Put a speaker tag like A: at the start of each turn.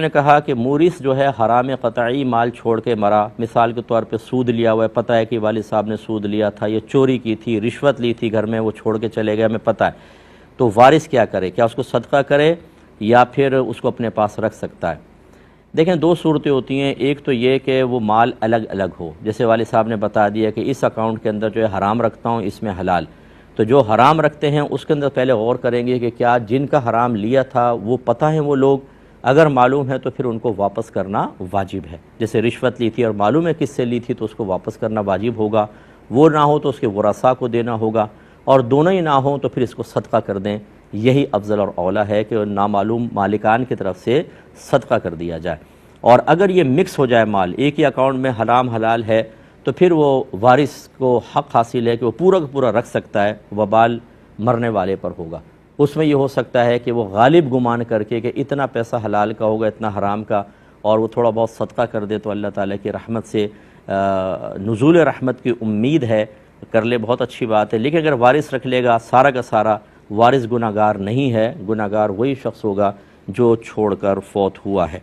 A: نے کہا کہ مورث جو ہے حرام قطعی مال چھوڑ کے مرا، مثال کے طور پہ سود لیا ہوا ہے، پتہ ہے کہ والد صاحب نے سود لیا تھا، یہ چوری کی تھی، رشوت لی تھی گھر میں، وہ چھوڑ کے چلے گئے، ہمیں پتہ ہے، تو وارث کیا کرے؟ کیا اس کو صدقہ کرے یا پھر اس کو اپنے پاس رکھ سکتا ہے؟ دیکھیں دو صورتیں ہوتی ہیں، ایک تو یہ کہ وہ مال الگ الگ ہو، جیسے والد صاحب نے بتا دیا کہ اس اکاؤنٹ کے اندر جو ہے حرام رکھتا ہوں، اس میں حلال، تو جو حرام رکھتے ہیں اس کے اندر پہلے غور کریں گے کہ کیا جن کا حرام لیا تھا وہ پتہ ہے وہ لوگ، اگر معلوم ہے تو پھر ان کو واپس کرنا واجب ہے، جیسے رشوت لی تھی اور معلوم ہے کس سے لی تھی تو اس کو واپس کرنا واجب ہوگا، وہ نہ ہو تو اس کے ورثاء کو دینا ہوگا، اور دونوں ہی نہ ہوں تو پھر اس کو صدقہ کر دیں، یہی افضل اور اولیٰ ہے کہ نامعلوم مالکان کی طرف سے صدقہ کر دیا جائے۔ اور اگر یہ مکس ہو جائے مال، ایک ہی اکاؤنٹ میں حرام حلال ہے، تو پھر وہ وارث کو حق حاصل ہے کہ وہ پورا کا پورا رکھ سکتا ہے، وبال مرنے والے پر ہوگا۔ اس میں یہ ہو سکتا ہے کہ وہ غالب گمان کر کے کہ اتنا پیسہ حلال کا ہوگا اتنا حرام کا، اور وہ تھوڑا بہت صدقہ کر دے تو اللہ تعالیٰ کی رحمت سے نزول رحمت کی امید ہے، کر لے بہت اچھی بات ہے، لیکن اگر وارث رکھ لے گا سارا کا سارا، وارث گناہگار نہیں ہے، گناہگار وہی شخص ہوگا جو چھوڑ کر فوت ہوا ہے۔